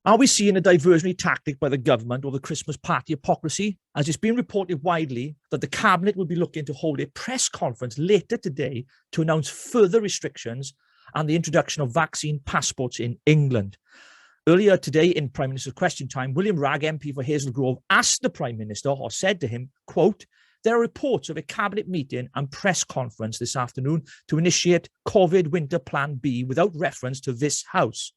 Are we seeing a diversionary tactic by the government or the Christmas party hypocrisy? As it's been reported widely that the Cabinet will be looking to hold a press conference later today to announce further restrictions and the introduction of vaccine passports in England. Earlier today in Prime Minister's Question Time, William Ragg, MP for Hazel Grove, asked the Prime Minister, or said to him, quote, "There are reports of a Cabinet meeting and press conference this afternoon to initiate COVID Winter Plan B without reference to this House.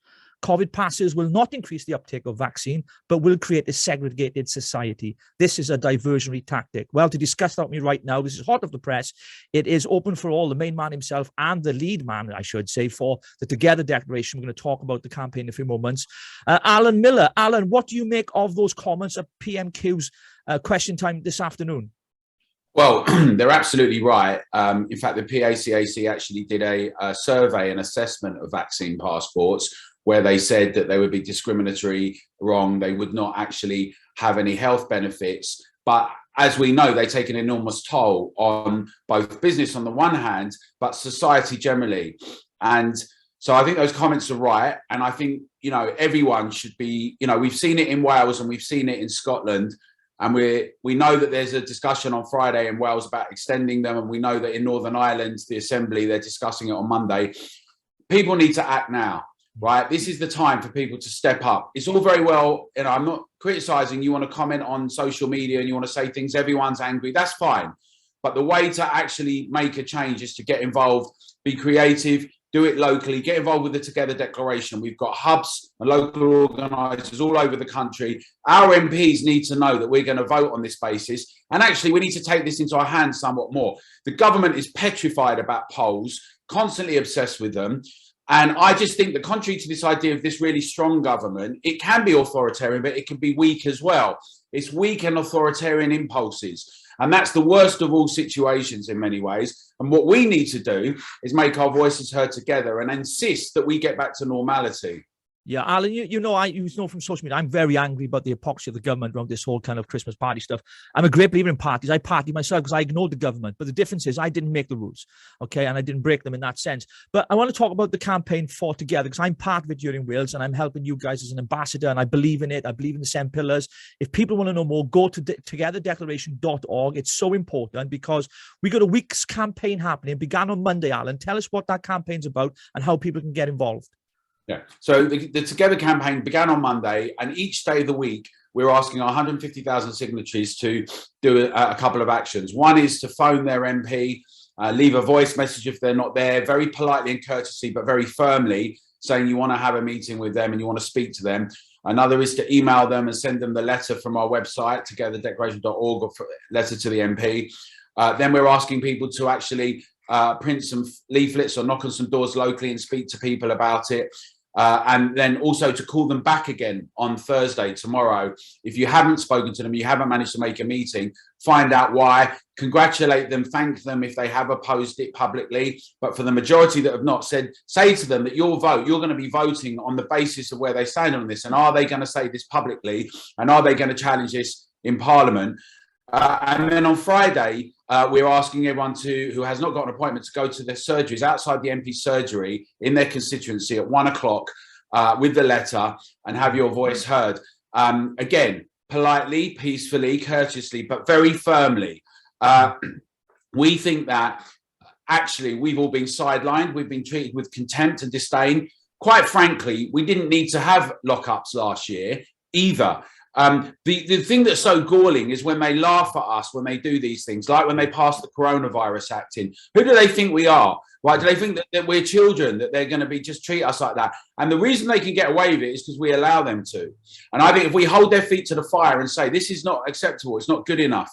COVID passes will not increase the uptake of vaccine, but will create a segregated society. This is a diversionary tactic." Well, to discuss that with me right now, this is hot off the press. It is open for all, the main man himself and the lead man, I should say, for the Together Declaration. We're going to talk about the campaign in a few moments. Alan Miller. Alan, what do you make of those comments at PMQ's Question Time this afternoon? Well, they're absolutely right. In fact, the PACAC actually did a survey and assessment of vaccine passports, where they said that they would be discriminatory, wrong, they would not actually have any health benefits. But as we know, they take an enormous toll on both business on the one hand, but society generally. And so I think those comments are right. And I think, everyone should be, we've seen it in Wales and we've seen it in Scotland. And we know that there's a discussion on Friday in Wales about extending them. And we know that in Northern Ireland, the Assembly, they're discussing it on Monday. People need to act now. Right, this is the time for people to step up. It's all very well, I'm not criticizing. You want to comment on social media and you want to say things, everyone's angry, that's fine. But the way to actually make a change is to get involved, be creative, do it locally, get involved with the Together Declaration. We've got hubs and local organisers all over the country. Our MPs need to know that we're going to vote on this basis. And actually, we need to take this into our hands somewhat more. The government is petrified about polls, constantly obsessed with them. And I just think that contrary to this idea of this really strong government, it can be authoritarian, but it can be weak as well. It's weak and authoritarian impulses. And that's the worst of all situations in many ways. And what we need to do is make our voices heard together and insist that we get back to normality. Yeah, Alan, you know from social media, I'm very angry about the hypocrisy of the government around this whole kind of Christmas party stuff. I'm a great believer in parties. I party myself because I ignored the government. But the difference is I didn't make the rules, okay? And I didn't break them in that sense. But I want to talk about the campaign for Together because I'm part of it here in Wales and I'm helping you guys as an ambassador and I believe in it. I believe in the 7 pillars. If people want to know more, go to togetherdeclaration.org. It's so important because we got a week's campaign happening. It began on Monday, Alan. Tell us what that campaign's about and how people can get involved. Yeah, so the Together campaign began on Monday, and each day of the week, we're asking our 150,000 signatories to do a couple of actions. One is to phone their MP, leave a voice message if they're not there, very politely and courteously, but very firmly, saying you want to have a meeting with them and you want to speak to them. Another is to email them and send them the letter from our website, togetherdeclaration.org, or letter to the MP. Then we're asking people to actually print some leaflets or knock on some doors locally and speak to people about it. And then also to call them back again on Thursday, tomorrow. If you haven't spoken to them, you haven't managed to make a meeting, find out why, congratulate them, thank them if they have opposed it publicly. But for the majority that have not, say to them that your vote, you're going to be voting on the basis of where they stand on this. And are they going to say this publicly? And are they going to challenge this in Parliament? And then on Friday, we're asking everyone who has not got an appointment to go to their surgeries outside the MP surgery in their constituency at 1 o'clock with the letter and have your voice heard. Again, politely, peacefully, courteously, but very firmly. We think that actually we've all been sidelined. We've been treated with contempt and disdain. Quite frankly, we didn't need to have lockups last year either. The thing that's so galling is when they laugh at us when they do these things, like when they pass the Coronavirus Act in. Who do they think we are? Right? Do they think that we're children, that they're going to be just treat us like that? And the reason they can get away with it is because we allow them to. And I think if we hold their feet to the fire and say, this is not acceptable, it's not good enough.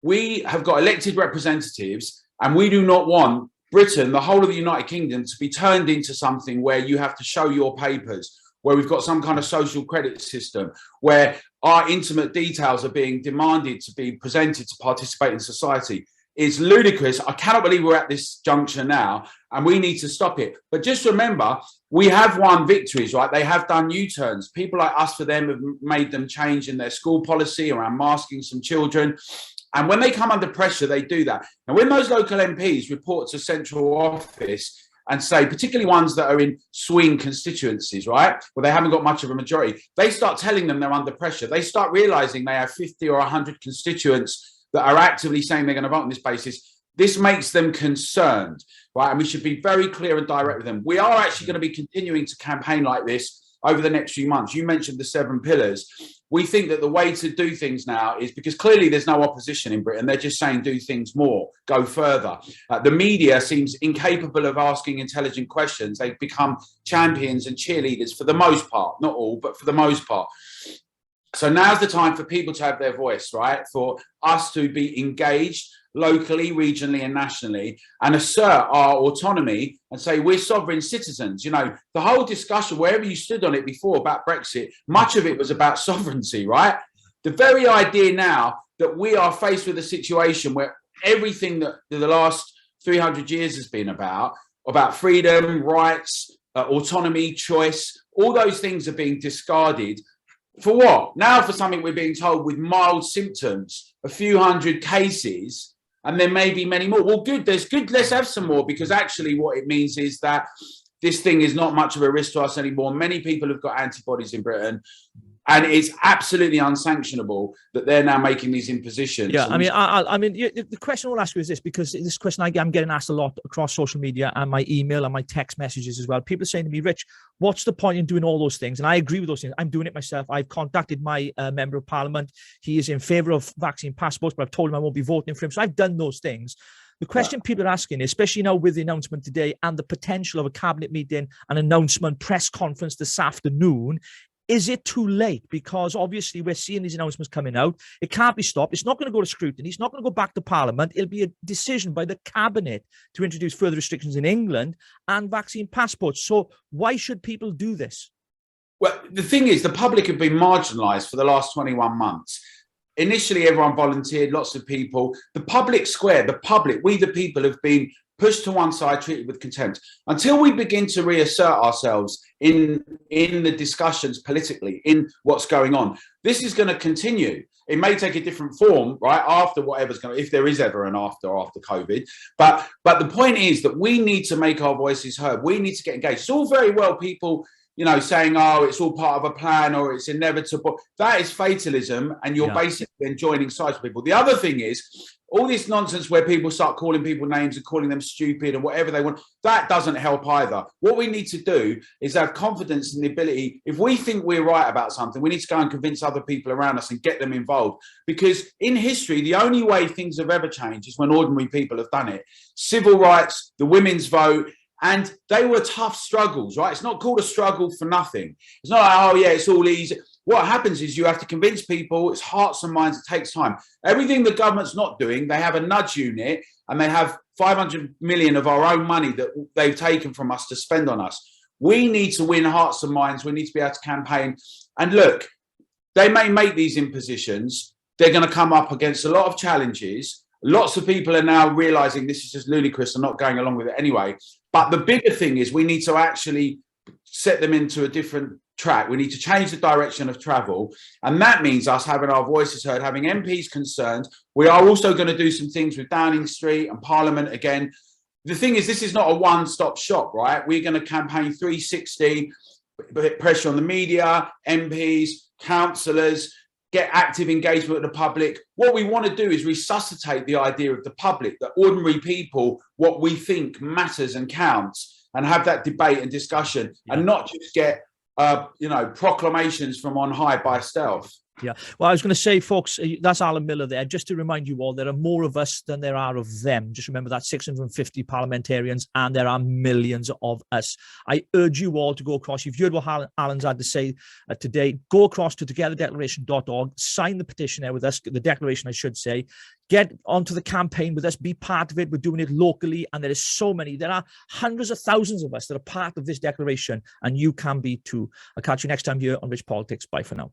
We have got elected representatives and we do not want Britain, the whole of the United Kingdom, to be turned into something where you have to show your papers, where we've got some kind of social credit system, where our intimate details are being demanded to be presented to participate in society. It's ludicrous. I cannot believe we're at this juncture now, and we need to stop it. But just remember, we have won victories, right? They have done U-turns. People like Us for Them have made them change in their school policy around masking some children. And when they come under pressure, they do that. And when those local MPs report to central office, and say, particularly ones that are in swing constituencies, right, where they haven't got much of a majority, they start telling them they're under pressure. They start realizing they have 50 or 100 constituents that are actively saying they're going to vote on this basis. This makes them concerned, right? And we should be very clear and direct with them. We are actually going to be continuing to campaign like this over the next few months. You mentioned the 7 pillars. We think that the way to do things now is, because clearly there's no opposition in Britain, they're just saying do things more, go further. The media seems incapable of asking intelligent questions. They've become champions and cheerleaders for the most part, not all, but for the most part. So now's the time for people to have their voice, right? For us to be engaged locally, regionally and nationally, and assert our autonomy and say we're sovereign citizens. You know, the whole discussion, wherever you stood on it before about Brexit, much of it was about sovereignty, right? The very idea now that we are faced with a situation where everything that the last 300 years has been about freedom, rights, autonomy, choice, all those things are being discarded. For what? Now for something we're being told with mild symptoms, a few hundred cases, and there may be many more. Well, good, there's good, let's have some more, because actually what it means is that this thing is not much of a risk to us anymore. Many people have got antibodies in Britain, and it's absolutely unsanctionable that they're now making these impositions. Yeah, I mean, the question I'll ask you is this, because this question I'm getting asked a lot across social media and my email and my text messages as well. People are saying to me, Rich, what's the point in doing all those things? And I agree with those things. I'm doing it myself. I've contacted my member of parliament. He is in favour of vaccine passports, but I've told him I won't be voting for him. So I've done those things. The question people are asking, especially now with the announcement today and the potential of a cabinet meeting, an announcement, press conference this afternoon, is it too late? Because obviously we're seeing these announcements coming out. It can't be stopped. It's not going to go to scrutiny. It's not going to go back to Parliament. It'll be a decision by the cabinet to introduce further restrictions in England and vaccine passports. So why should people do this? Well, the thing is, the public have been marginalised for the last 21 months. Initially, everyone volunteered, lots of people. The public square, the public, we the people have been pushed to one side, treated with contempt. Until we begin to reassert ourselves in the discussions politically, in what's going on, this is going to continue. It may take a different form, right, after whatever's going to, if there is ever an after COVID. But the point is that we need to make our voices heard. We need to get engaged. It's all very well people, you know, saying, oh, it's all part of a plan or it's inevitable. That is fatalism, and you're basically then joining sides with people. The other thing is, all this nonsense where people start calling people names and calling them stupid and whatever they want, that doesn't help either. What we need to do is have confidence in the ability. If we think we're right about something, we need to go and convince other people around us and get them involved. Because in history, the only way things have ever changed is when ordinary people have done it. Civil rights, the women's vote, and they were tough struggles, right? It's not called a struggle for nothing. It's not like, oh yeah, it's all easy. What happens is you have to convince people, it's hearts and minds, it takes time. Everything the government's not doing, they have a nudge unit and they have 500 million of our own money that they've taken from us to spend on us. We need to win hearts and minds. We need to be able to campaign. And look, they may make these impositions. They're going to come up against a lot of challenges. Lots of people are now realizing this is just ludicrous and not going along with it anyway. But the bigger thing is we need to actually set them into a different track. We need to change the direction of travel. And that means us having our voices heard, having MPs concerned. We are also going to do some things with Downing Street and Parliament again. The thing is, this is not a one-stop shop, right? We're going to campaign 360, pressure on the media, MPs, councillors, get active engagement with the public. What we want to do is resuscitate the idea of the public, that ordinary people, what we think matters and counts, and have that debate and discussion, and not just get proclamations from on high by stealth. Yeah. Well, I was going to say, folks, that's Alan Miller there. Just to remind you all, there are more of us than there are of them. Just remember that 650 parliamentarians, and there are millions of us. I urge you all to go across. You've heard what Alan's had to say today. Go across to togetherdeclaration.org, sign the petition there with us, the declaration, I should say. Get onto the campaign with us, be part of it. We're doing it locally, and there is so many. There are hundreds of thousands of us that are part of this declaration, and you can be too. I'll catch you next time here on Rich Politics. Bye for now.